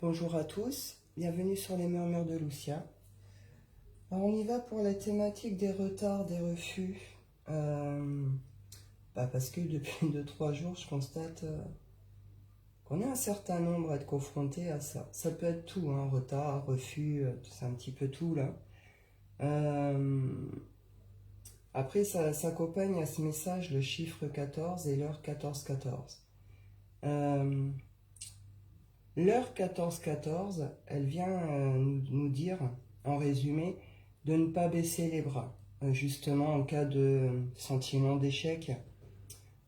Bonjour à tous, bienvenue sur les murmures de Lucia. Alors on y va pour la thématique des retards, des refus. Parce que depuis 2-3 jours, je constate qu'on est un certain nombre à être confrontés à ça. Ça peut être tout, hein, retard, refus, c'est un petit peu tout là. Après, ça s'accompagne à ce message le chiffre 14 et l'heure 14-14. L'heure 14-14, elle vient nous dire, en résumé, de ne pas baisser les bras, justement en cas de sentiment d'échec.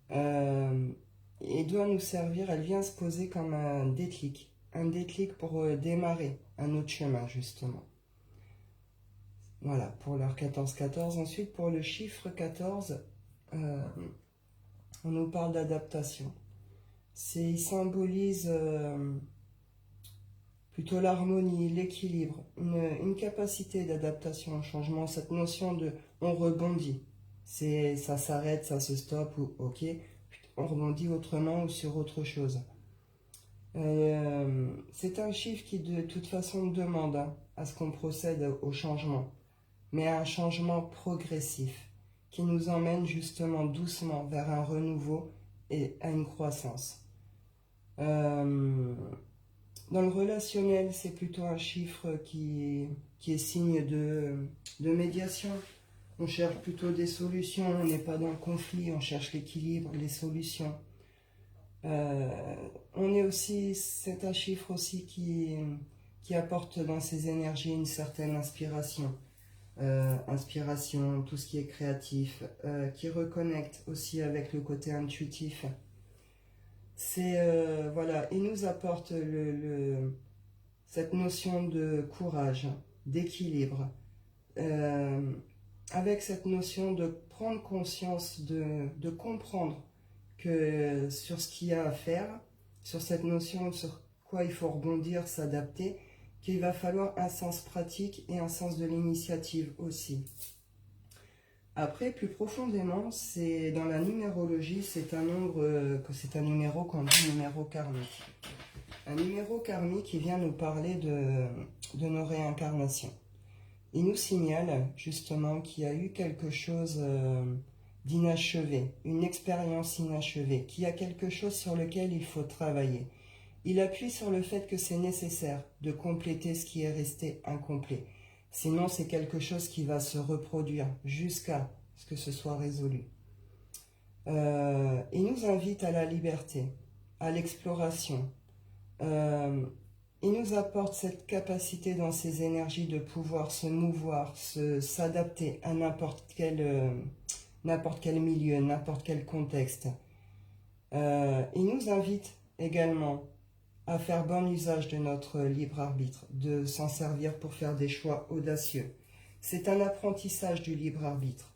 Et doit nous servir, elle vient se poser comme un déclic pour démarrer un autre chemin, justement. Voilà, pour l'heure 14-14. Ensuite, pour le chiffre 14, on nous parle d'adaptation. Il symbolise plutôt l'harmonie, l'équilibre, une capacité d'adaptation au changement, cette notion de on rebondit. Ça s'arrête, ça se stoppe, ou ok, on rebondit autrement ou sur autre chose. C'est un chiffre qui de toute façon demande à ce qu'on procède au changement, mais à un changement progressif qui nous emmène justement doucement vers un renouveau et à une croissance. Dans le relationnel, c'est plutôt un chiffre qui est signe de médiation. On cherche plutôt des solutions, on n'est pas dans le conflit, on cherche l'équilibre, les solutions. C'est un chiffre aussi qui apporte dans ses énergies une certaine inspiration. Inspiration, tout ce qui est créatif, qui reconnecte aussi avec le côté intuitif. Il nous apporte cette notion de courage, d'équilibre, avec cette notion de prendre conscience, de comprendre que sur ce qu'il y a à faire, sur cette notion sur quoi il faut rebondir, s'adapter, qu'il va falloir un sens pratique et un sens de l'initiative aussi. Après, plus profondément, c'est dans la numérologie, c'est un numéro qu'on dit numéro karmique. Un numéro karmique qui vient nous parler de nos réincarnations. Il nous signale justement qu'il y a eu quelque chose d'inachevé, une expérience inachevée, qu'il y a quelque chose sur lequel il faut travailler. Il appuie sur le fait que c'est nécessaire de compléter ce qui est resté incomplet. Sinon, c'est quelque chose qui va se reproduire jusqu'à ce que ce soit résolu. Il nous invite à la liberté, à l'exploration. Il nous apporte cette capacité dans ses énergies de pouvoir se mouvoir, s'adapter à n'importe quel milieu, n'importe quel contexte. Il nous invite également à faire bon usage de notre libre arbitre, de s'en servir pour faire des choix audacieux. C'est un apprentissage du libre arbitre.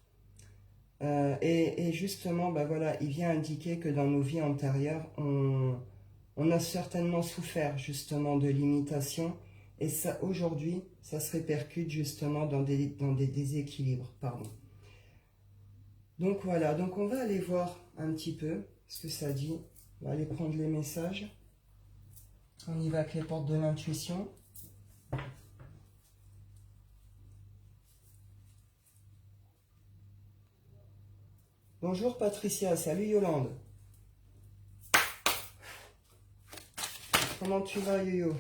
Et justement, il vient indiquer que dans nos vies antérieures, on a certainement souffert justement de limitations, et ça, aujourd'hui, ça se répercute justement dans des déséquilibres. Donc voilà, donc on va aller voir un petit peu ce que ça dit. On va aller prendre les messages. On y va avec les portes de l'intuition. Bonjour Patricia, salut Yolande. Comment tu vas Yo-Yo?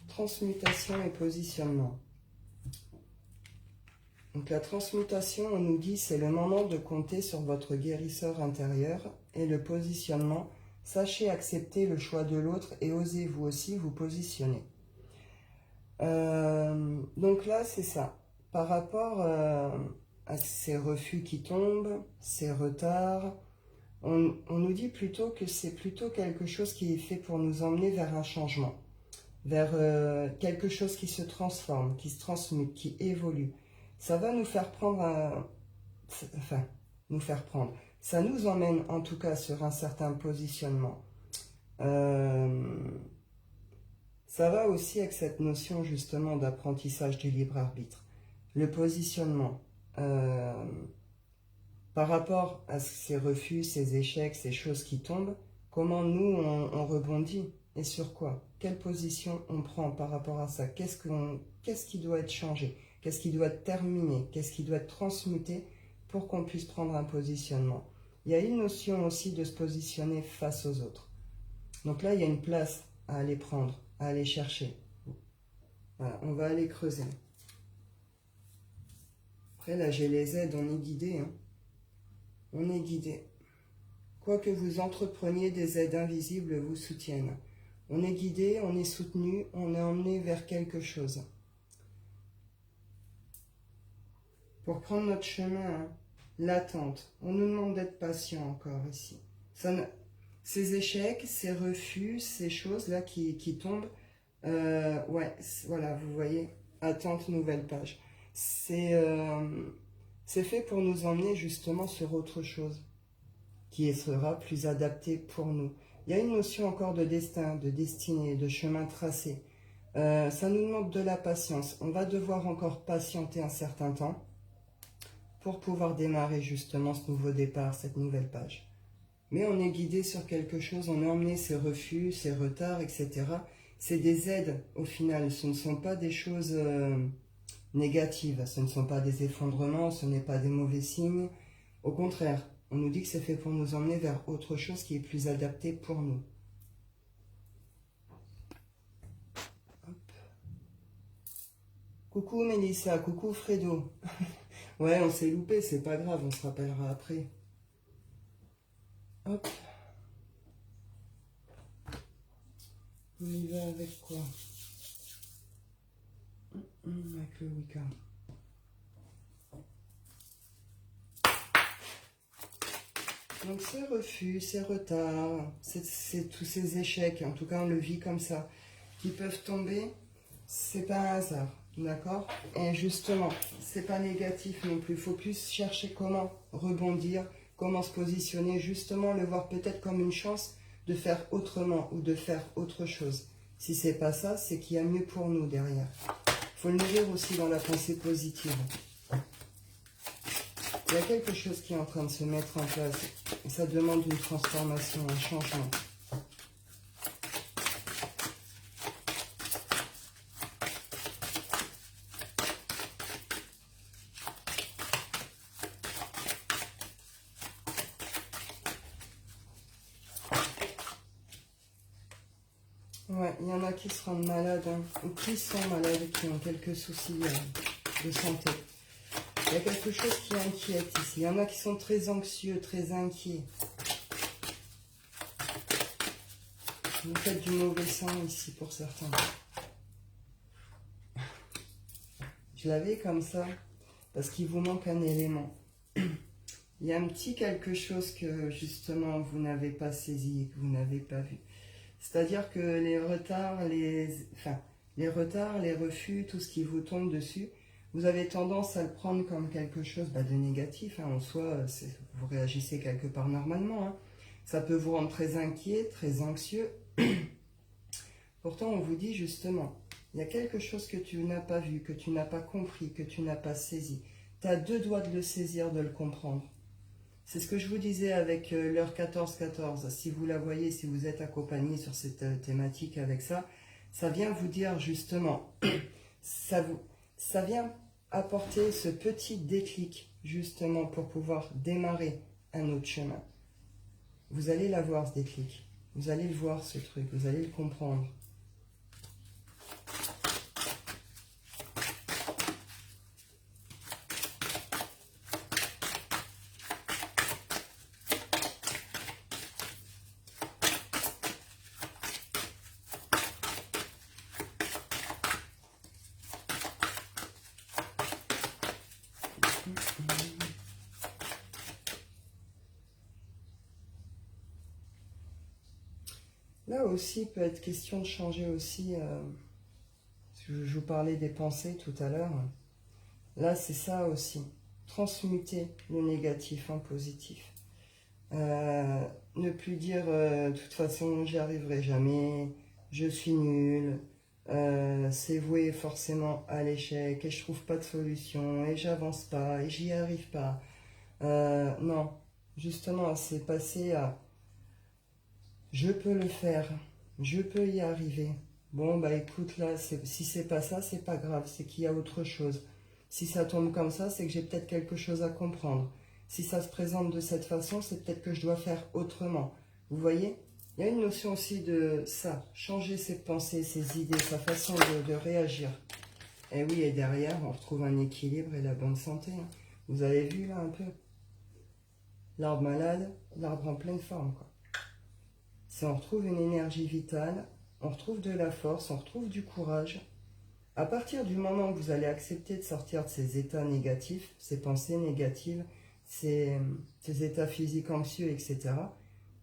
Transmutation et positionnement. Donc la transmutation, on nous dit, c'est le moment de compter sur votre guérisseur intérieur, et le positionnement, sachez accepter le choix de l'autre et osez vous aussi vous positionner. Donc là, c'est ça. Par rapport à ces refus qui tombent, ces retards, on nous dit plutôt que c'est plutôt quelque chose qui est fait pour nous emmener vers un changement, vers quelque chose qui se transforme, qui se transmute, qui évolue. Ça va nous faire prendre ça nous emmène en tout cas sur un certain positionnement. Ça va aussi avec cette notion justement d'apprentissage du libre arbitre. Le positionnement par rapport à ces refus, ces échecs, ces choses qui tombent, comment nous on rebondit et sur quoi? Quelle position on prend par rapport à ça? Qu'est-ce qui doit être changé? Qu'est-ce qui doit être terminé? Qu'est-ce qui doit être transmuté pour qu'on puisse prendre un positionnement? Il y a une notion aussi de se positionner face aux autres. Donc là, il y a une place à aller prendre, à aller chercher. Voilà, on va aller creuser. Après, là, j'ai les aides, on est guidé. Hein. On est guidé. Quoi que vous entrepreniez, des aides invisibles vous soutiennent. On est guidé, on est soutenu, on est emmené vers quelque chose. Pour prendre notre chemin, hein, l'attente. On nous demande d'être patient encore ici. Ces échecs, ces refus, ces choses-là qui tombent, ouais, voilà, vous voyez, attente, nouvelle page. C'est fait pour nous emmener justement sur autre chose, qui sera plus adapté pour nous. Il y a une notion encore de destin, de destinée, de chemin tracé. Ça nous demande de la patience. On va devoir encore patienter un certain temps pour pouvoir démarrer justement ce nouveau départ, cette nouvelle page. Mais on est guidé sur quelque chose, on est emmené ces refus, ces retards, etc. C'est des aides au final, ce ne sont pas des choses négatives, ce ne sont pas des effondrements, ce n'est pas des mauvais signes. Au contraire, on nous dit que c'est fait pour nous emmener vers autre chose qui est plus adapté pour nous. Hop. Coucou Mélissa, coucou Fredo. Ouais, on s'est loupé, c'est pas grave, on se rappellera après. Hop. On y va avec quoi? Avec le Wicca. Donc ces refus, ces retards, c'est tous ces échecs, en tout cas on le vit comme ça, qui peuvent tomber, c'est pas un hasard, d'accord? Et justement, c'est pas négatif non plus, il faut plus chercher comment rebondir, comment se positionner, justement le voir peut-être comme une chance de faire autrement ou de faire autre chose. Si c'est pas ça, c'est qu'il y a mieux pour nous derrière. Il faut le nourrir aussi dans la pensée positive. Il y a quelque chose qui est en train de se mettre en place. Et ça demande une transformation, un changement. Ouais, il y en a qui se rendent malades, hein, ou qui sont malades, qui ont quelques soucis de santé. Il y a quelque chose qui inquiète ici. Il y en a qui sont très anxieux, très inquiets. Vous faites du mauvais sang ici pour certains. Je l'avais comme ça, parce qu'il vous manque un élément. Il y a un petit quelque chose que justement vous n'avez pas saisi, que vous n'avez pas vu. C'est-à-dire que les retards, les refus, tout ce qui vous tombe dessus, vous avez tendance à le prendre comme quelque chose de négatif. Hein. En soi, vous réagissez quelque part normalement. Hein. Ça peut vous rendre très inquiet, très anxieux. Pourtant, on vous dit justement, il y a quelque chose que tu n'as pas vu, que tu n'as pas compris, que tu n'as pas saisi. Tu as deux doigts de le saisir, de le comprendre. C'est ce que je vous disais avec l'heure 14-14. Si vous la voyez, si vous êtes accompagné sur cette thématique avec ça, ça vient vous dire justement, ça vient apporter ce petit déclic justement pour pouvoir démarrer un autre chemin. Vous allez l'avoir ce déclic, vous allez le voir ce truc, vous allez le comprendre. Là aussi, peut être question de changer aussi, je vous parlais des pensées tout à l'heure, là c'est ça aussi, transmuter le négatif en positif. Ne plus dire de toute façon j'y arriverai jamais, je suis nul, c'est voué forcément à l'échec, et je trouve pas de solution, et j'avance pas, et j'y arrive pas. Non, justement, c'est passé à je peux le faire, je peux y arriver. Bon, bah écoute, là, si c'est pas ça, c'est pas grave, c'est qu'il y a autre chose. Si ça tombe comme ça, c'est que j'ai peut-être quelque chose à comprendre. Si ça se présente de cette façon, c'est peut-être que je dois faire autrement. Vous voyez? Il y a une notion aussi de ça, changer ses pensées, ses idées, sa façon de réagir. Et oui, et derrière, on retrouve un équilibre et la bonne santé, hein. Vous avez vu là un peu? L'arbre malade, l'arbre en pleine forme, quoi. Si on retrouve une énergie vitale, on retrouve de la force, on retrouve du courage. À partir du moment où vous allez accepter de sortir de ces états négatifs, ces pensées négatives, ces états physiques anxieux, etc.,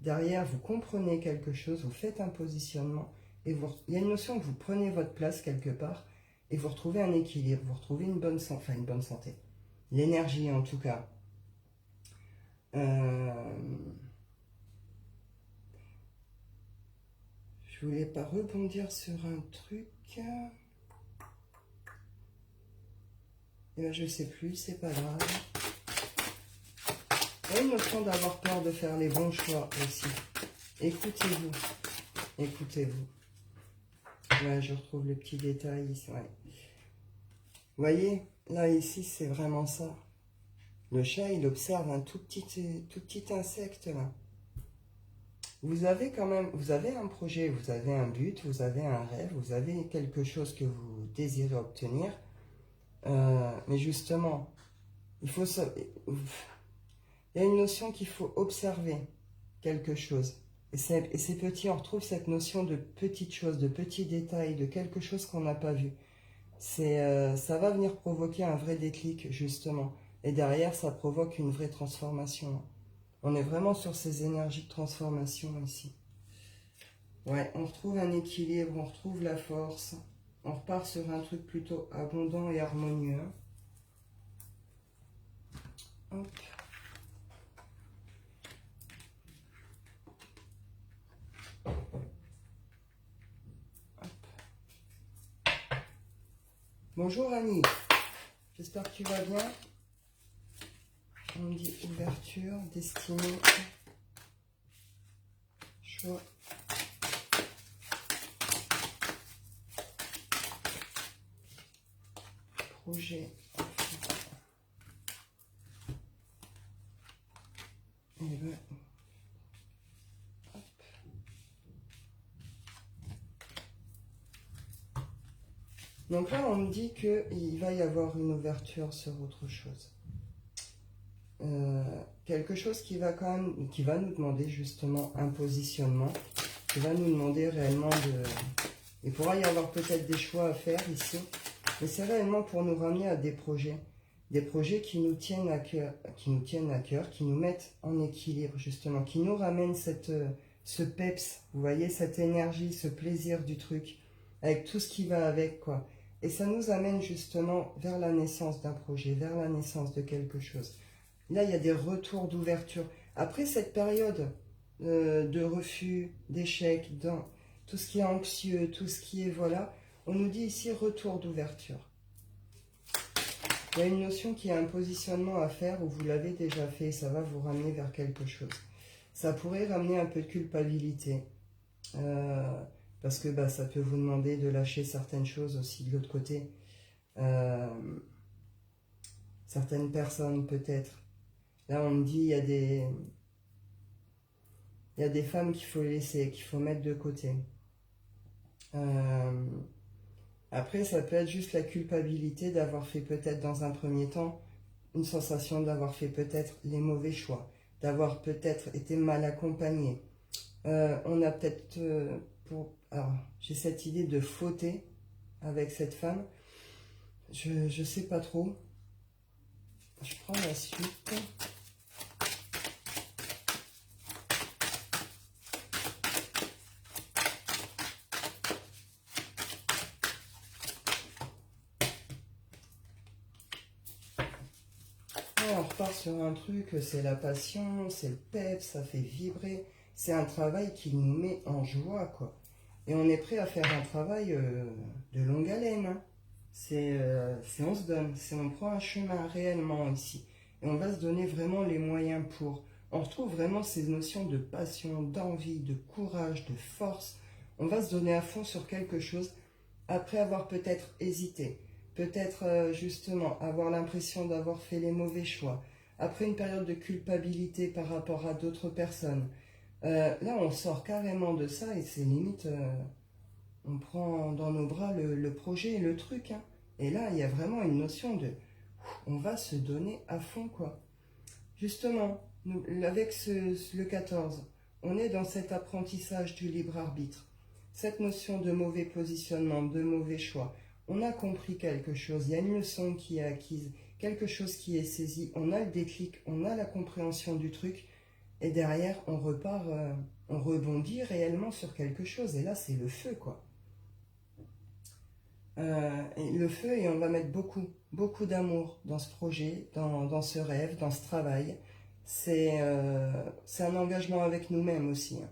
derrière, vous comprenez quelque chose, vous faites un positionnement, et il y a une notion que vous prenez votre place quelque part, et vous retrouvez un équilibre, vous retrouvez une bonne santé. L'énergie, en tout cas. Je voulais pas rebondir sur un truc. Et ben, je sais plus, c'est pas grave. Il y a une notion d'avoir peur de faire les bons choix aussi. Écoutez-vous. Écoutez-vous. Ouais, je retrouve le petit détail ici. Ouais. Vous voyez, là, ici, c'est vraiment ça. Le chat, il observe un tout petit insecte, là. Vous avez quand même, vous avez un projet, vous avez un but, vous avez un rêve, vous avez quelque chose que vous désirez obtenir. Mais justement, il faut il y a une notion qu'il faut observer quelque chose. Et c'est petit, on retrouve cette notion de petites choses, de petits détails, de quelque chose qu'on n'a pas vu. Ça va venir provoquer un vrai déclic, justement. Et derrière, ça provoque une vraie transformation. On est vraiment sur ces énergies de transformation ici. Ouais, on retrouve un équilibre, on retrouve la force. On repart sur un truc plutôt abondant et harmonieux. Hop. Bonjour Annie, j'espère que tu vas bien. On dit ouverture, destinée, choix. Projet. Et ben, hop. Donc là, on me dit qu'il va y avoir une ouverture sur autre chose. Quelque chose qui va nous demander justement un positionnement, qui va nous demander réellement de... Il pourra y avoir peut-être des choix à faire ici, mais c'est réellement pour nous ramener à des projets qui nous tiennent à cœur, qui nous mettent en équilibre justement, qui nous ramènent ce peps, vous voyez, cette énergie, ce plaisir du truc, avec tout ce qui va avec, quoi. Et ça nous amène justement vers la naissance d'un projet, vers la naissance de quelque chose. Là, il y a des retours d'ouverture. Après cette période de refus, d'échec, dans tout ce qui est anxieux, tout ce qui est, voilà, on nous dit ici retour d'ouverture. Il y a une notion qui a un positionnement à faire où vous l'avez déjà fait, ça va vous ramener vers quelque chose. Ça pourrait ramener un peu de culpabilité, parce que bah, ça peut vous demander de lâcher certaines choses aussi de l'autre côté. Certaines personnes peut-être. Là on me dit il y a des femmes qu'il faut laisser, qu'il faut mettre de côté. Après, ça peut être juste la culpabilité d'avoir fait peut-être dans un premier temps une sensation d'avoir fait peut-être les mauvais choix, d'avoir peut-être été mal accompagné. On a peut-être, alors j'ai cette idée de fauter avec cette femme. Je sais pas trop. Je prends la suite. On repart sur un truc, c'est la passion, c'est le pep, ça fait vibrer. C'est un travail qui nous met en joie, quoi. Et on est prêt à faire un travail de longue haleine. Hein. C'est on se donne, c'est on prend un chemin réellement ici. Et on va se donner vraiment les moyens pour. On retrouve vraiment ces notions de passion, d'envie, de courage, de force. On va se donner à fond sur quelque chose après avoir peut-être hésité. Peut-être justement avoir l'impression d'avoir fait les mauvais choix. Après une période de culpabilité par rapport à d'autres personnes. Là, on sort carrément de ça et c'est limite, on prend dans nos bras le projet et le truc. Hein. Et là, il y a vraiment une notion de, on va se donner à fond, quoi. Justement, nous, avec le 14, on est dans cet apprentissage du libre arbitre. Cette notion de mauvais positionnement, de mauvais choix. On a compris quelque chose, il y a une leçon qui est acquise, quelque chose qui est saisi, on a le déclic, on a la compréhension du truc. Et derrière, on repart, on rebondit réellement sur quelque chose. Et là, c'est le feu, quoi. Et le feu, et on va mettre beaucoup, beaucoup d'amour dans ce projet, dans ce rêve, dans ce travail. C'est un engagement avec nous-mêmes aussi. Hein.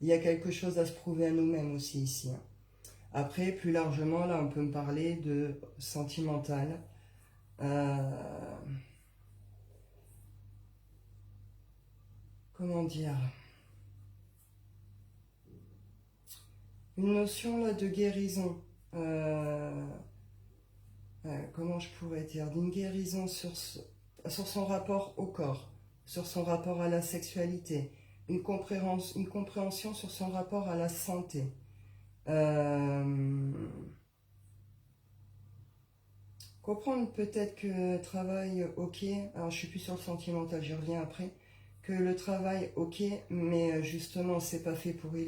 Il y a quelque chose à se prouver à nous-mêmes aussi ici. Hein. Après, plus largement, là, on peut me parler de sentimental. Comment dire? Une notion là de guérison. Comment je pourrais dire? D'une guérison sur son rapport au corps, sur son rapport à la sexualité, une compréhension sur son rapport à la santé. Euh, Comprendre peut-être que le travail, ok, alors je suis plus sur le sentimental, j'y reviens après, que le travail, ok, mais justement, c'est pas fait pour y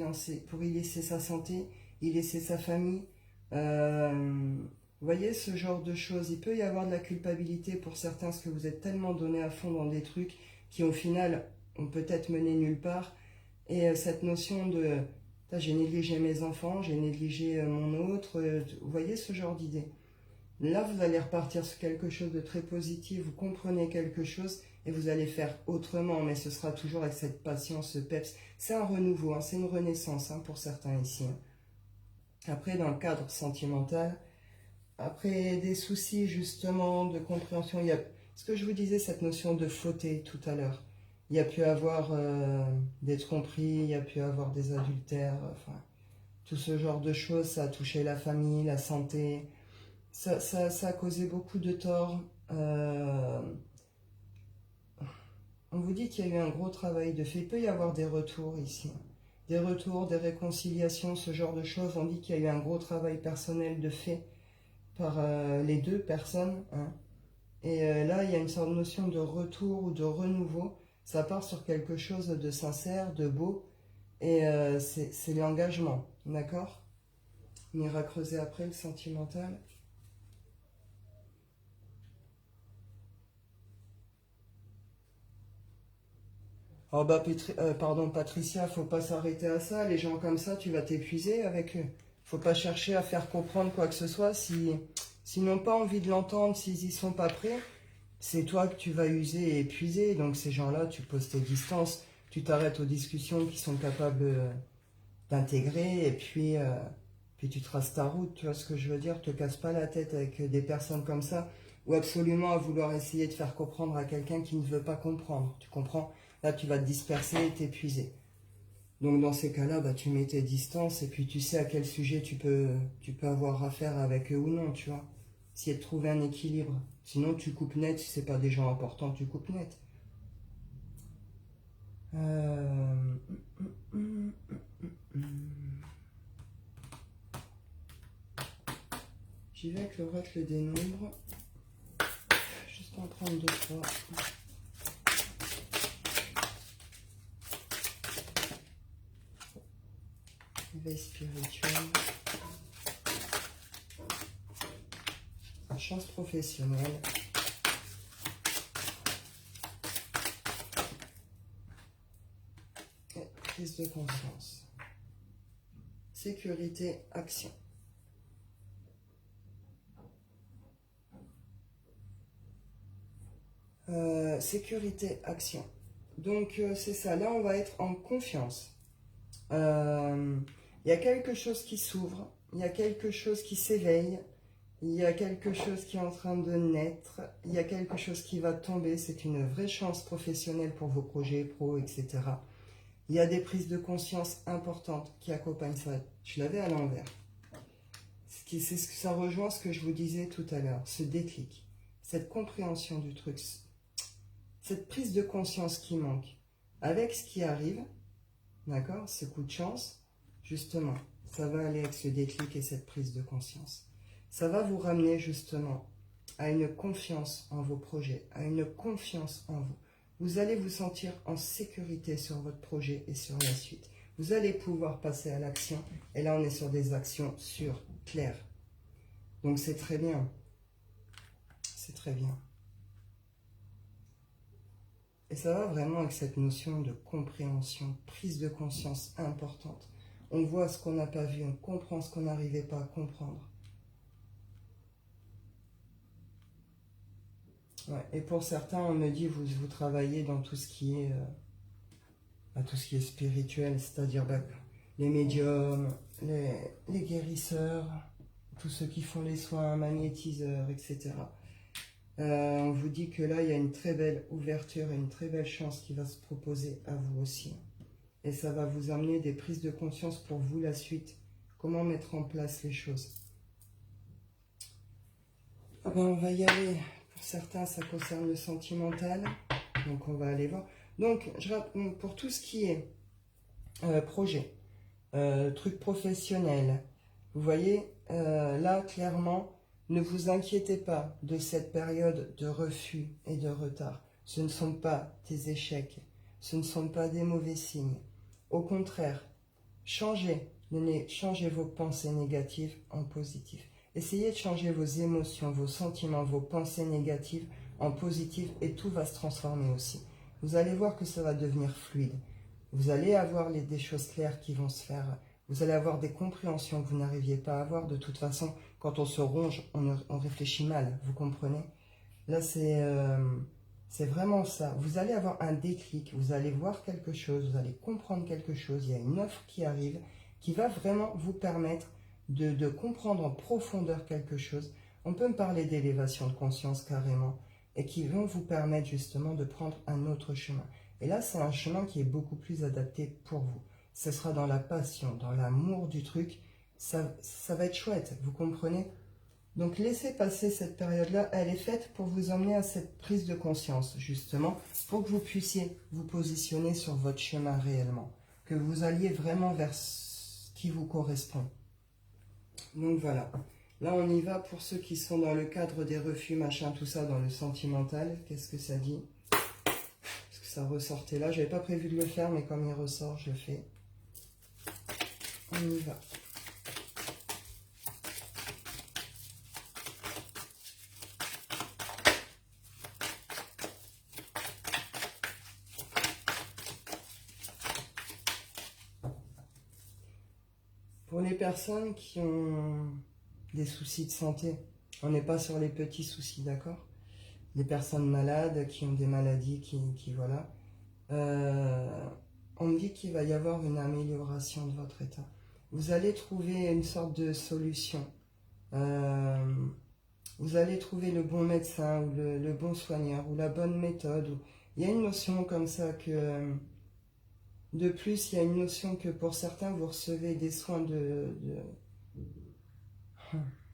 laisser sa santé, y laisser sa famille. Vous voyez, ce genre de choses, il peut y avoir de la culpabilité pour certains, parce que vous êtes tellement donné à fond dans des trucs qui, au final, ont peut-être mené nulle part. Et cette notion de, j'ai négligé mes enfants, j'ai négligé mon autre, vous voyez ce genre d'idée. Là, vous allez repartir sur quelque chose de très positif, vous comprenez quelque chose et vous allez faire autrement, mais ce sera toujours avec cette patience, ce peps. C'est un renouveau, hein, c'est une renaissance hein, pour certains ici. Hein. Après, dans le cadre sentimental, après des soucis justement de compréhension, il y a ce que je vous disais, cette notion de fauter tout à l'heure. Il y a pu avoir des tromperies, il y a pu avoir des adultères, enfin, tout ce genre de choses, ça a touché la famille, la santé. Ça a causé beaucoup de tort. On vous dit qu'il y a eu un gros travail de fait. Il peut y avoir des retours ici. Des retours, des réconciliations, ce genre de choses. On dit qu'il y a eu un gros travail personnel de fait par les deux personnes. Hein. Et là, il y a une sorte de notion de retour ou de renouveau. Ça part sur quelque chose de sincère, de beau. Et c'est l'engagement. D'accord? On ira creuser après le sentimental. Oh bah pardon Patricia, faut pas s'arrêter à ça. Les gens comme ça, tu vas t'épuiser avec eux. Faut pas chercher à faire comprendre quoi que ce soit. S'ils n'ont pas envie de l'entendre, s'ils y sont pas prêts, c'est toi que tu vas user et épuiser. Donc ces gens-là, tu poses tes distances, tu t'arrêtes aux discussions qui sont capables d'intégrer et puis tu traces ta route. Tu vois ce que je veux dire? Te casse pas la tête avec des personnes comme ça ou absolument à vouloir essayer de faire comprendre à quelqu'un qui ne veut pas comprendre. Tu comprends? Là, tu vas te disperser et t'épuiser. Donc, dans ces cas-là, bah, tu mets tes distances et puis tu sais à quel sujet tu peux avoir affaire avec eux ou non, tu vois. Essayer de trouver un équilibre. Sinon, tu coupes net. Si c'est pas des gens importants, tu coupes net. Euh... J'y vais avec l'oracle des nombres. Juste en prendre deux, trois. Éveil spirituel. Chance professionnelle. Et prise de conscience. Sécurité, action. Sécurité, action. Donc c'est ça, là on va être en confiance. Il y a quelque chose qui s'ouvre, il y a quelque chose qui s'éveille, il y a quelque chose qui est en train de naître, il y a quelque chose qui va tomber. C'est une vraie chance professionnelle pour vos projets pro, etc. Il y a des prises de conscience importantes qui accompagnent ça. Je l'avais à l'envers. Ça rejoint ce que je vous disais tout à l'heure, ce déclic, cette compréhension du truc, cette prise de conscience qui manque. Avec ce qui arrive, d'accord, ce coup de chance, justement, ça va aller avec ce déclic et cette prise de conscience. Ça va vous ramener justement à une confiance en vos projets, à une confiance en vous. Vous allez vous sentir en sécurité sur votre projet et sur la suite. Vous allez pouvoir passer à l'action. Et là, on est sur des actions sûres, claires. Donc, c'est très bien. C'est très bien. Et ça va vraiment avec cette notion de compréhension, prise de conscience importante. On voit ce qu'on n'a pas vu, on comprend ce qu'on n'arrivait pas à comprendre. Ouais. Et pour certains, on me dit, vous travaillez dans tout ce qui est, tout ce qui est spirituel, c'est-à-dire les médiums, les guérisseurs, tous ceux qui font les soins, magnétiseurs, etc. On vous dit que là, il y a une très belle ouverture et une très belle chance qui va se proposer à vous aussi. Et ça va vous amener des prises de conscience pour vous la suite. Comment mettre en place les choses. Ah ben, on va y aller. Pour certains, ça concerne le sentimental. Donc, on va aller voir. Donc, pour tout ce qui est projet, truc professionnel, vous voyez, là, clairement, ne vous inquiétez pas de cette période de refus et de retard. Ce ne sont pas des échecs. Ce ne sont pas des mauvais signes. Au contraire, changez vos pensées négatives en positives. Essayez de changer vos émotions, vos sentiments, vos pensées négatives en positives et tout va se transformer aussi. Vous allez voir que ça va devenir fluide. Vous allez avoir des choses claires qui vont se faire. Vous allez avoir des compréhensions que vous n'arriviez pas à avoir. De toute façon, quand on se ronge, on réfléchit mal, vous comprenez? Là, c'est vraiment ça. Vous allez avoir un déclic, vous allez voir quelque chose, vous allez comprendre quelque chose. Il y a une offre qui arrive qui va vraiment vous permettre de comprendre en profondeur quelque chose. On peut me parler d'élévation de conscience carrément et qui vont vous permettre justement de prendre un autre chemin. Et là, c'est un chemin qui est beaucoup plus adapté pour vous. Ce sera dans la passion, dans l'amour du truc. Ça va être chouette, vous comprenez? Donc, laissez passer cette période-là. Elle est faite pour vous emmener à cette prise de conscience, justement, pour que vous puissiez vous positionner sur votre chemin réellement. Que vous alliez vraiment vers ce qui vous correspond. Donc, voilà. Là, on y va pour ceux qui sont dans le cadre des refus, machin, tout ça, dans le sentimental. Qu'est-ce que ça dit? Parce que ça ressortait là. Je n'avais pas prévu de le faire, mais comme il ressort, je le fais. On y va. Pour les personnes qui ont des soucis de santé, on n'est pas sur les petits soucis, d'accord? Les personnes malades, qui ont des maladies, voilà. On me dit qu'il va y avoir une amélioration de votre état. Vous allez trouver une sorte de solution. Vous allez trouver le bon médecin ou le bon soigneur ou la bonne méthode. Il y a une notion comme ça que... De plus, il y a une notion que pour certains, vous recevez des soins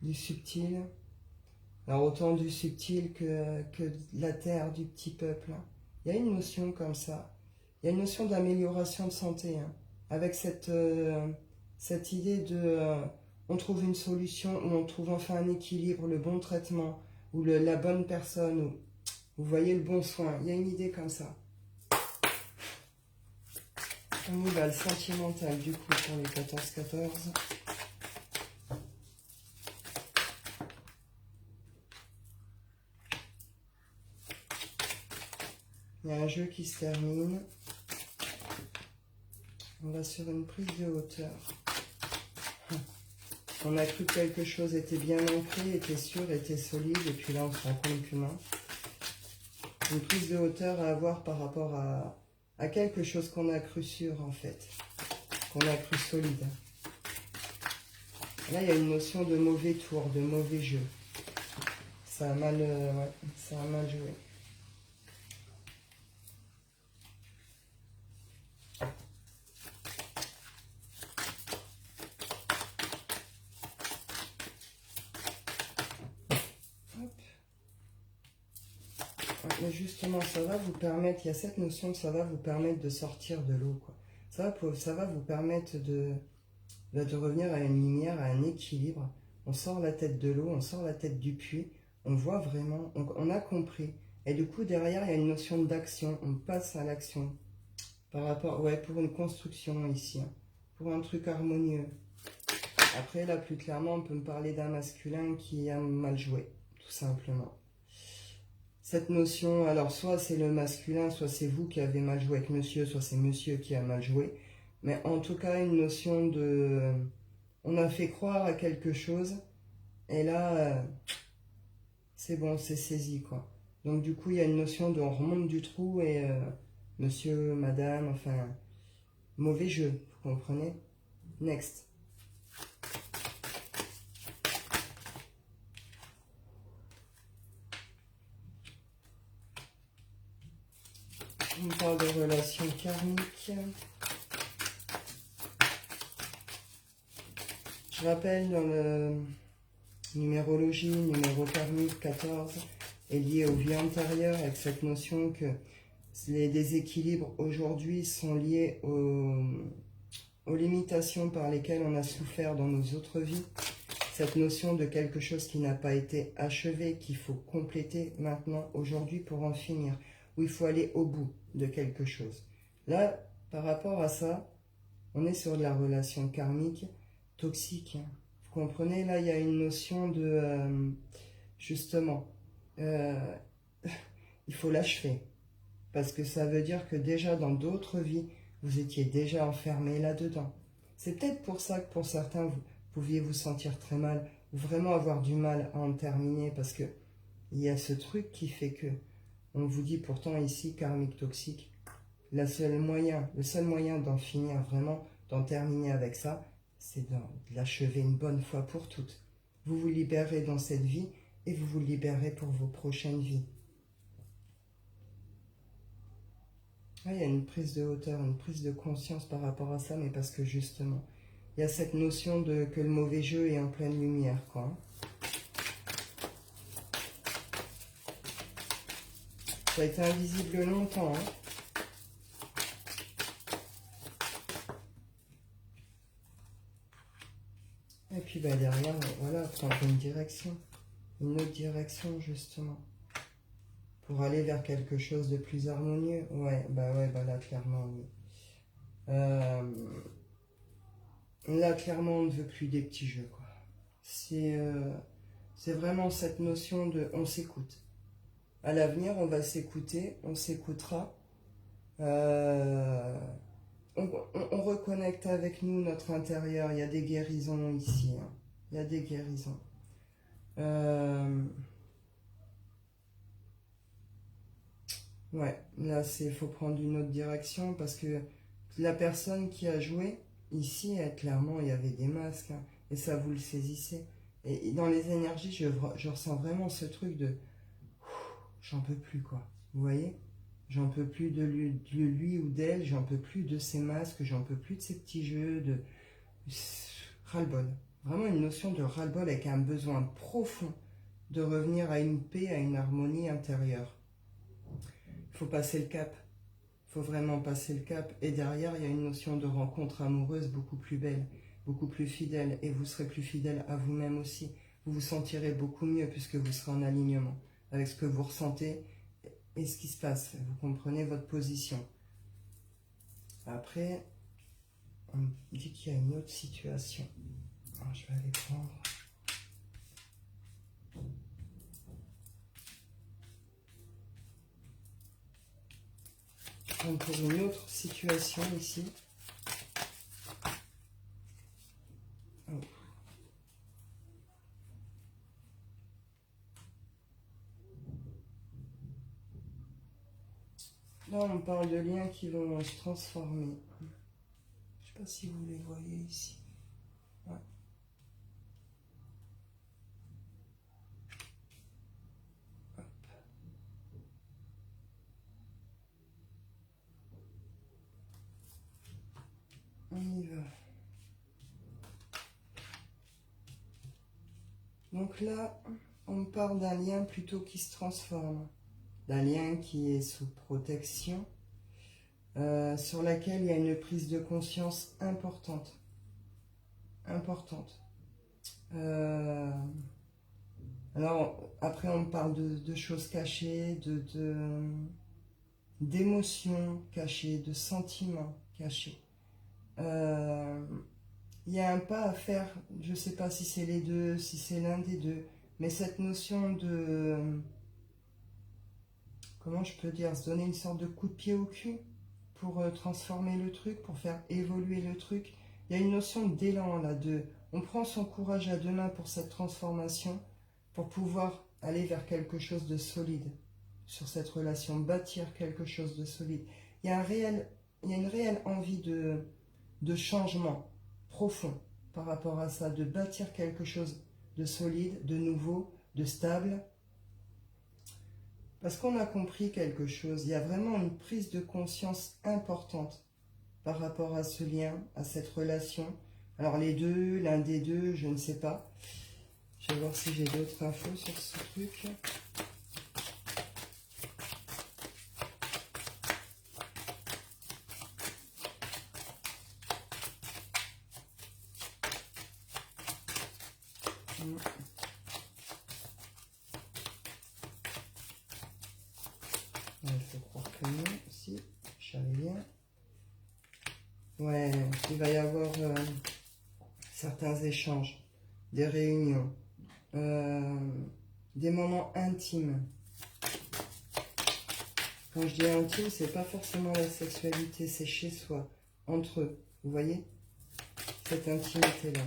du subtil. Alors autant du subtil que de la terre, du petit peuple. Il y a une notion comme ça. Il y a une notion d'amélioration de santé. Hein, avec cette idée de... on trouve une solution, ou on trouve enfin un équilibre, le bon traitement, ou la bonne personne, ou vous voyez le bon soin. Il y a une idée comme ça. On y va, le sentimental du coup pour les 14-14. Il y a un jeu qui se termine. On va sur une prise de hauteur. On a cru que quelque chose était bien ancré, était sûr, était solide, et puis là on se rend compte que non. Une prise de hauteur à avoir par rapport à quelque chose qu'on a cru sûr en fait, qu'on a cru solide. Là, il y a une notion de mauvais tour, de mauvais jeu. Ça a mal, ouais, ça a mal joué. Mais justement, ça va vous permettre, il y a cette notion que ça va vous permettre de sortir de l'eau, quoi. Ça va vous permettre de revenir à une lumière, à un équilibre. On sort la tête de l'eau, on sort la tête du puits, on voit vraiment, on a compris. Et du coup, derrière, il y a une notion d'action, on passe à l'action. Par rapport, ouais, pour une construction ici, hein, pour un truc harmonieux. Après, là, plus clairement, on peut me parler d'un masculin qui a mal joué, tout simplement. Cette notion, alors soit c'est le masculin, soit c'est vous qui avez mal joué avec monsieur, soit c'est monsieur qui a mal joué. Mais en tout cas, une notion de... On a fait croire à quelque chose, et là, c'est bon, c'est saisi, quoi. Donc du coup, il y a une notion de on remonte du trou, et monsieur, madame, enfin, mauvais jeu, vous comprenez? Next. On parle de relations karmiques. Je rappelle, dans le numérologie, numéro karmique 14 est lié aux vies antérieures, avec cette notion que les déséquilibres aujourd'hui sont liés aux limitations par lesquelles on a souffert dans nos autres vies. Cette notion de quelque chose qui n'a pas été achevé, qu'il faut compléter maintenant, aujourd'hui, pour en finir. Où il faut aller au bout de quelque chose. Là, par rapport à ça, on est sur de la relation karmique toxique. Vous comprenez, là, il y a une notion de... justement, il faut l'achever. Parce que ça veut dire que déjà dans d'autres vies, vous étiez déjà enfermé là-dedans. C'est peut-être pour ça que pour certains, vous pouviez vous sentir très mal, ou vraiment avoir du mal à en terminer, parce que il y a ce truc qui fait que, on vous dit pourtant ici, karmique toxique, le seul moyen d'en finir vraiment, d'en terminer avec ça, c'est de l'achever une bonne fois pour toutes. Vous vous libérez dans cette vie, et vous vous libérez pour vos prochaines vies. Ah, il y a une prise de hauteur, une prise de conscience par rapport à ça, mais parce que justement, il y a cette notion de que le mauvais jeu est en pleine lumière, quoi. Ça a été invisible longtemps, hein. Et puis bah, derrière, voilà, prendre une autre direction justement, pour aller vers quelque chose de plus harmonieux. Ouais, bah là clairement, oui. Là clairement, on ne veut plus des petits jeux, quoi. C'est vraiment cette notion de on s'écoute. À l'avenir, on va s'écouter, on s'écoutera. On reconnecte avec nous, notre intérieur. Il y a des guérisons ici, hein. Il y a des guérisons. Ouais, là, il faut prendre une autre direction, parce que la personne qui a joué, ici, clairement, il y avait des masques, hein, et ça, vous le saisissez. Et dans les énergies, je ressens vraiment ce truc de... J'en peux plus, quoi. Vous voyez? J'en peux plus de lui ou d'elle, j'en peux plus de ces masques, j'en peux plus de ces petits jeux, de ras-le-bol. Vraiment une notion de ras-le-bol, avec un besoin profond de revenir à une paix, à une harmonie intérieure. Il faut passer le cap. Il faut vraiment passer le cap. Et derrière, il y a une notion de rencontre amoureuse beaucoup plus belle, beaucoup plus fidèle. Et vous serez plus fidèle à vous-même aussi. Vous vous sentirez beaucoup mieux, puisque vous serez en alignement avec ce que vous ressentez et ce qui se passe. Vous comprenez votre position. Après, on me dit qu'il y a une autre situation. Alors, je vais aller prendre... pour une autre situation ici. Oh. Là, on parle de liens qui vont se transformer. Je ne sais pas si vous les voyez ici. Ouais. On y va. Donc là, on parle d'un lien plutôt qui se transforme, d'un lien qui est sous protection, sur laquelle il y a une prise de conscience importante. Alors, après, on parle de choses cachées, d'émotions cachées, de sentiments cachés. Il y a un pas à faire, je ne sais pas si c'est les deux, si c'est l'un des deux, mais cette notion de, comment je peux dire, se donner une sorte de coup de pied au cul pour transformer le truc, pour faire évoluer le truc. Il y a une notion d'élan là, on prend son courage à deux mains pour cette transformation, pour pouvoir aller vers quelque chose de solide sur cette relation, bâtir quelque chose de solide. Il y a une réelle envie de changement profond par rapport à ça, de bâtir quelque chose de solide, de nouveau, de stable. Parce qu'on a compris quelque chose, il y a vraiment une prise de conscience importante par rapport à ce lien, à cette relation. Alors les deux, l'un des deux, je ne sais pas. Je vais voir si j'ai d'autres infos sur ce truc. Il faut croire que non, si, je savais bien. Ouais, il va y avoir certains échanges, des réunions, des moments intimes. Quand je dis intime, c'est pas forcément la sexualité, c'est chez soi, entre eux. Vous voyez cette intimité-là.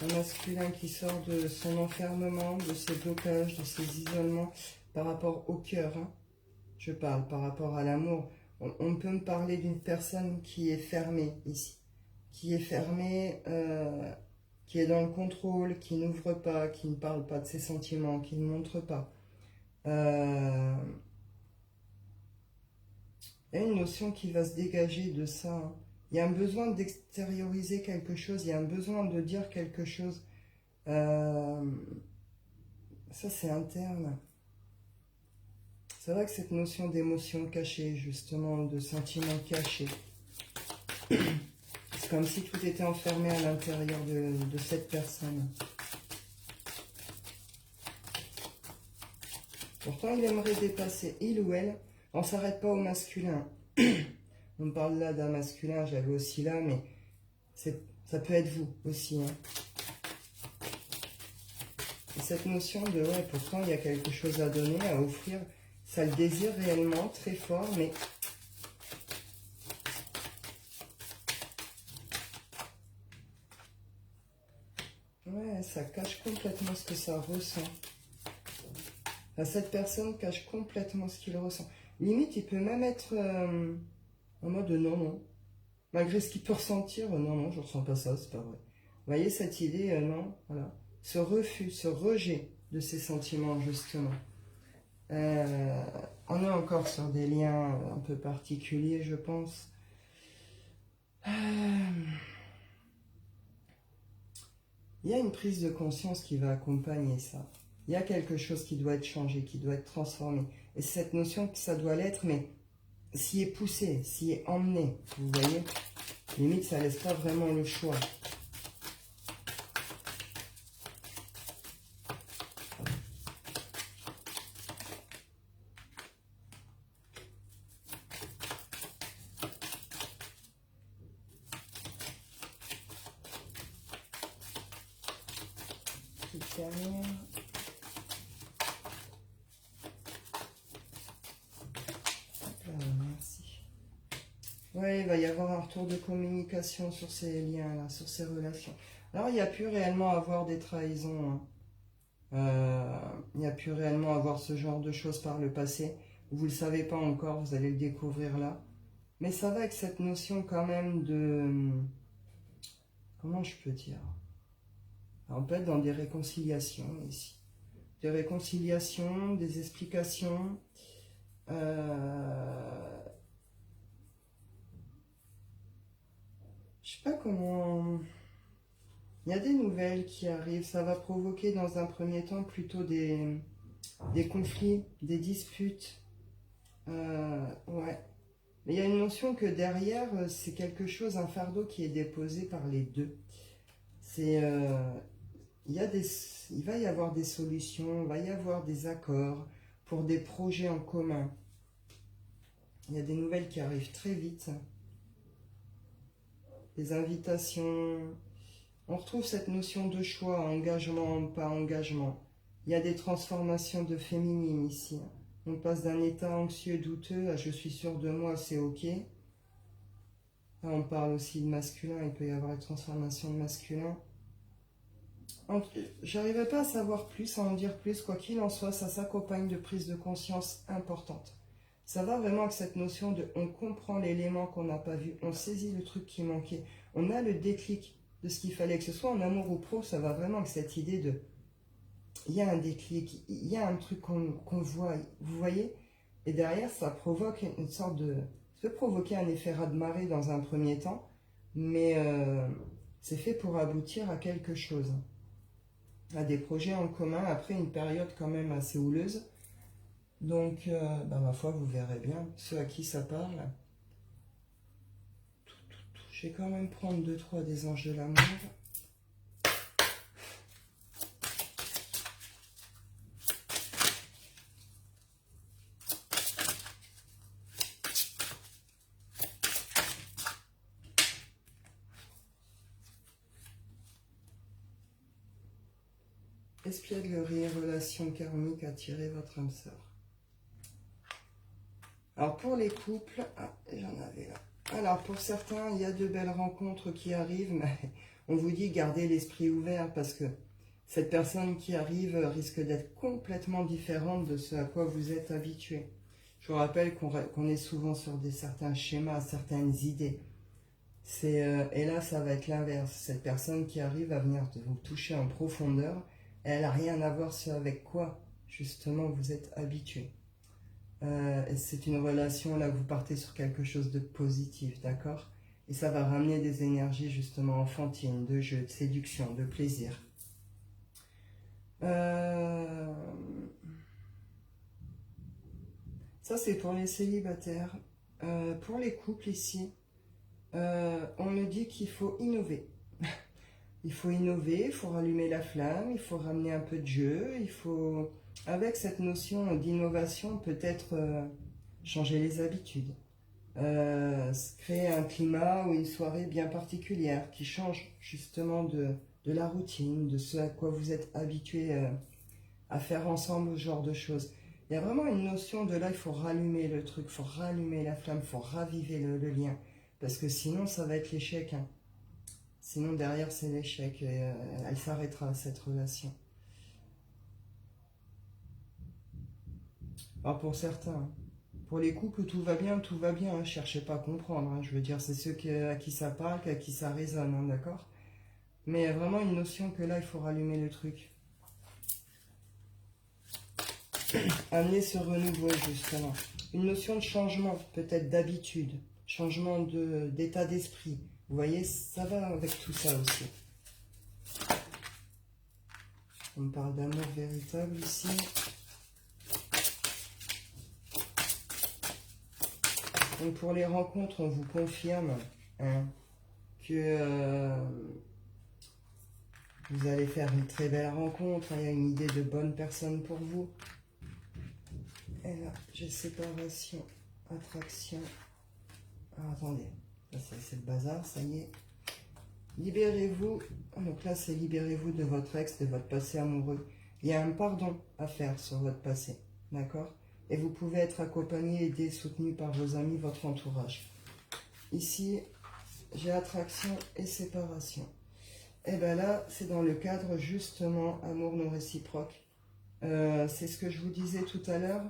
Un masculin qui sort de son enfermement, de ses blocages, de ses isolements par rapport au cœur. Hein. Je parle par rapport à l'amour. On peut me parler d'une personne qui est fermée ici. Qui est fermée, qui est dans le contrôle, qui n'ouvre pas, qui ne parle pas de ses sentiments, qui ne montre pas. Il y a une notion qui va se dégager de ça. Hein. Il y a un besoin d'extérioriser quelque chose, il y a un besoin de dire quelque chose. Ça, c'est interne. C'est vrai que cette notion d'émotion cachée, justement, de sentiments cachés, c'est comme si tout était enfermé à l'intérieur de cette personne. Pourtant, il aimerait dépasser, il ou elle. On ne s'arrête pas au masculin. On me parle là d'un masculin, j'avais aussi là, mais ça peut être vous aussi. Hein. Et cette notion de, ouais, pourtant, il y a quelque chose à donner, à offrir. Ça le désire réellement, très fort, mais ouais, ça cache complètement ce que ça ressent. Enfin, cette personne cache complètement ce qu'il ressent. Limite, il peut même être en mode non, non. Malgré ce qu'il peut ressentir, non, non, je ne ressens pas ça, c'est pas vrai. Vous voyez cette idée, non, voilà. Ce refus, ce rejet de ces sentiments, justement. On est encore sur des liens un peu particuliers, je pense. Il y a une prise de conscience qui va accompagner ça. Il y a quelque chose qui doit être changé, qui doit être transformé. Et cette notion que ça doit l'être, mais s'y est poussé, s'y est emmené, vous voyez. Limite, ça ne laisse pas vraiment le choix. Dernière. Merci. Ouais, il va y avoir un retour de communication sur ces liens-là, sur ces relations. Alors, il n'y a plus réellement avoir des trahisons. Hein. Il n'y a plus réellement avoir ce genre de choses par le passé. Vous ne le savez pas encore, vous allez le découvrir là. Mais ça va avec cette notion quand même de... Comment je peux dire? On peut être dans des réconciliations ici. des réconciliations, des explications. Je sais pas comment... Il y a des nouvelles qui arrivent. Ça va provoquer dans un premier temps plutôt des conflits, des disputes. Ouais. Mais il y a une notion que derrière, c'est quelque chose, un fardeau qui est déposé par les deux. C'est... il va y avoir des solutions, il va y avoir des accords pour des projets en commun. Il y a des nouvelles qui arrivent très vite. Des invitations. On retrouve cette notion de choix, engagement, pas engagement. Il y a des transformations de féminine ici. On passe d'un état anxieux, douteux à je suis sûr de moi, c'est ok. Là, on parle aussi de masculin, il peut y avoir une transformation de masculin. J'arriverai pas à savoir plus, à en dire plus, quoi qu'il en soit, ça s'accompagne de prise de conscience importante. Ça va vraiment avec cette notion de on comprend l'élément qu'on n'a pas vu, on saisit le truc qui manquait, on a le déclic de ce qu'il fallait, que ce soit en amour ou pro, ça va vraiment avec cette idée de il y a un déclic, il y a un truc qu'on voit, vous voyez, et derrière ça provoque une sorte de... Ça peut provoquer un effet raz-de-marée dans un premier temps, mais c'est fait pour aboutir à quelque chose, à des projets en commun, après une période quand même assez houleuse. Donc, ma foi, vous verrez bien, ceux à qui ça parle. Je vais quand même prendre 2-3 des anges de l'amour. Espièglerie, relation karmique, attirer votre âme sœur. Alors pour les couples, j'en avais là. Alors pour certains, il y a de belles rencontres qui arrivent, mais on vous dit gardez l'esprit ouvert parce que cette personne qui arrive risque d'être complètement différente de ce à quoi vous êtes habitué. Je vous rappelle qu'on est souvent sur certains schémas, certaines idées. Et là, ça va être l'inverse. Cette personne qui arrive va venir vous toucher en profondeur. Elle n'a rien à voir ce avec quoi, justement, vous êtes habitué. C'est une relation, là, vous partez sur quelque chose de positif, d'accord? Et ça va ramener des énergies, justement, enfantines, de jeu, de séduction, de plaisir. Ça, c'est pour les célibataires. Pour les couples, ici, on nous dit qu'il faut innover. Il faut innover, il faut rallumer la flamme, il faut ramener un peu de jeu, il faut, avec cette notion d'innovation, peut-être changer les habitudes. Créer un climat ou une soirée bien particulière qui change justement de la routine, de ce à quoi vous êtes habitué à faire ensemble, ce genre de choses. Il y a vraiment une notion de là, il faut rallumer le truc, il faut rallumer la flamme, il faut raviver le lien. Parce que sinon, ça va être l'échec. Hein. Sinon, derrière, c'est l'échec et elle s'arrêtera, cette relation. Alors, pour certains, pour les couples où tout va bien, hein, cherchez pas à comprendre. Hein, je veux dire, c'est ceux à qui ça parle, à qui ça résonne, hein, d'accord? Mais il y a vraiment une notion que là, il faut rallumer le truc. Amener ce renouveau, justement. Une notion de changement, peut-être d'habitude, changement d'état d'esprit. Vous voyez, ça va avec tout ça aussi. On parle d'amour véritable ici. Donc pour les rencontres, on vous confirme hein, que vous allez faire une très belle rencontre. Hein, il y a une idée de bonne personne pour vous. Et là, j'ai séparation, attraction. Ah, attendez, c'est le bazar, ça y est. Libérez-vous. Donc là, c'est libérez-vous de votre ex, de votre passé amoureux. Il y a un pardon à faire sur votre passé, d'accord? Et vous pouvez être accompagné, aidé, soutenu par vos amis, votre entourage. Ici, j'ai attraction et séparation. Et bien là, c'est dans le cadre justement amour non réciproque. C'est ce que je vous disais tout à l'heure.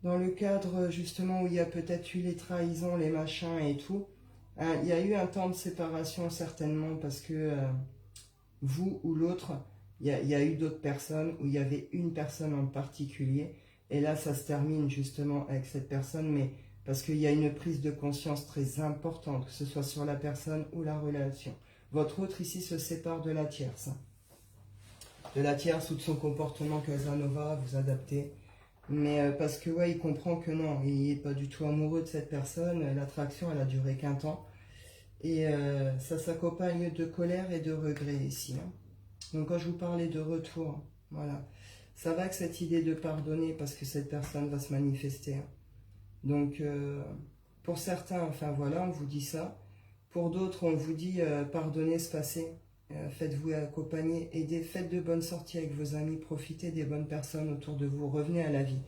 Dans le cadre justement où il y a peut-être eu les trahisons, les machins et tout, il y a eu un temps de séparation certainement parce que vous ou l'autre, il y a eu d'autres personnes où il y avait une personne en particulier. Et là, ça se termine justement avec cette personne, mais parce qu'il y a une prise de conscience très importante, que ce soit sur la personne ou la relation. Votre autre ici se sépare de la tierce. De la tierce ou de son comportement Casanova, vous adaptez. Mais parce que ouais, il comprend que non, il n'est pas du tout amoureux de cette personne. L'attraction, elle a duré qu'un temps. Et ça s'accompagne de colère et de regret ici. Hein. Donc quand je vous parlais de retour, voilà. Ça va avec cette idée de pardonner parce que cette personne va se manifester. Hein. Donc pour certains, enfin voilà, on vous dit ça. Pour d'autres, on vous dit pardonnez ce passé. Faites-vous accompagner, aidez, faites de bonnes sorties avec vos amis, profitez des bonnes personnes autour de vous, revenez à la vie.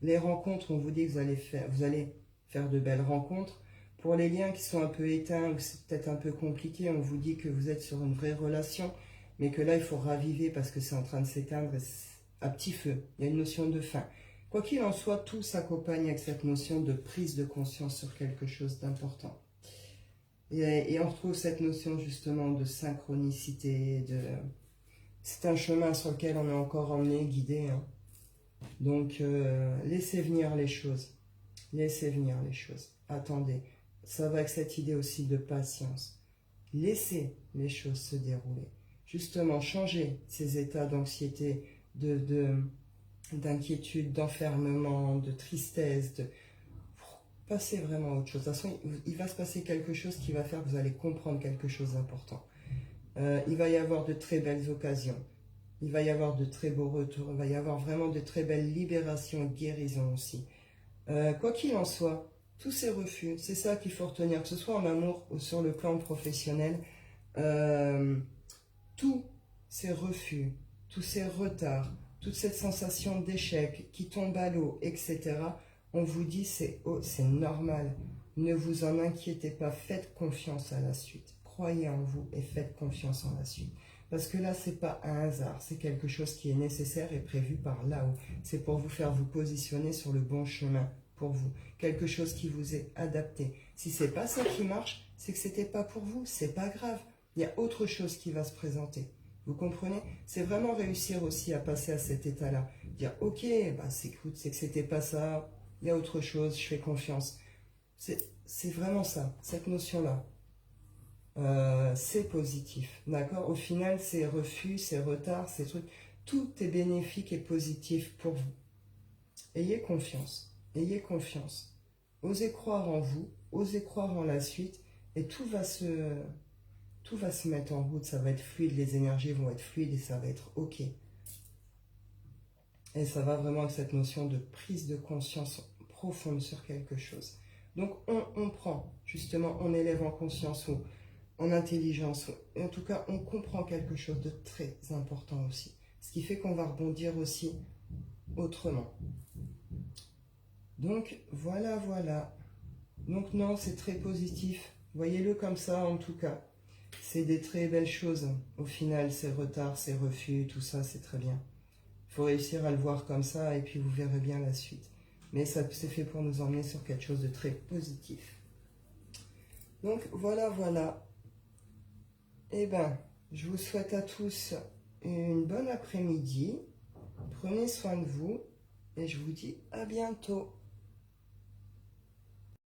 Les rencontres, on vous dit que vous allez faire de belles rencontres. Pour les liens qui sont un peu éteints ou c'est peut-être un peu compliqué, on vous dit que vous êtes sur une vraie relation, mais que là, il faut raviver parce que c'est en train de s'éteindre à petit feu. Il y a une notion de fin. Quoi qu'il en soit, tout s'accompagne avec cette notion de prise de conscience sur quelque chose d'important. Et on retrouve cette notion justement de synchronicité, c'est un chemin sur lequel on est encore emmené, guidé. Hein. Donc, laissez venir les choses. Laissez venir les choses. Attendez. Ça va avec cette idée aussi de patience. Laissez les choses se dérouler. Justement, changez ces états d'anxiété, d'inquiétude, d'enfermement, de tristesse, passez vraiment à autre chose. De toute façon, il va se passer quelque chose qui va faire que vous allez comprendre quelque chose d'important. Il va y avoir de très belles occasions. Il va y avoir de très beaux retours. Il va y avoir vraiment de très belles libérations et guérisons aussi. Quoi qu'il en soit, tous ces refus, c'est ça qu'il faut retenir, que ce soit en amour ou sur le plan professionnel. Tous ces refus, tous ces retards, toute cette sensation d'échec qui tombe à l'eau, etc., on vous dit c'est normal. Ne vous en inquiétez pas, faites confiance à la suite. Croyez en vous et faites confiance en la suite. Parce que là, ce n'est pas un hasard, c'est quelque chose qui est nécessaire et prévu par là-haut. C'est pour vous faire vous positionner sur le bon chemin pour vous. Quelque chose qui vous est adapté. Si ce n'est pas ça qui marche, c'est que ce n'était pas pour vous, c'est pas grave. Il y a autre chose qui va se présenter. Vous comprenez? C'est vraiment réussir aussi à passer à cet état-là. Dire, ok, bah, c'est que c'était pas ça, il y a autre chose, je fais confiance. C'est vraiment ça, cette notion-là. C'est positif, d'accord? Au final, ces refus, ces retards, ces trucs, tout est bénéfique et positif pour vous. Ayez confiance, ayez confiance. Osez croire en vous, osez croire en la suite, et tout va se mettre en route, ça va être fluide, les énergies vont être fluides et ça va être ok. Et ça va vraiment avec cette notion de prise de conscience profonde sur quelque chose. Donc on prend, justement, on élève en conscience ou en intelligence. Et en tout cas, on comprend quelque chose de très important aussi. Ce qui fait qu'on va rebondir aussi autrement. Donc, voilà, voilà. Donc non, c'est très positif. Voyez-le comme ça, en tout cas. C'est des très belles choses. Au final, ces retards, ces refus, tout ça, c'est très bien. Il faut réussir à le voir comme ça et puis vous verrez bien la suite. Mais ça c'est fait pour nous emmener sur quelque chose de très positif. Donc, voilà, voilà. Eh bien, je vous souhaite à tous une bonne après-midi. Prenez soin de vous et je vous dis à bientôt.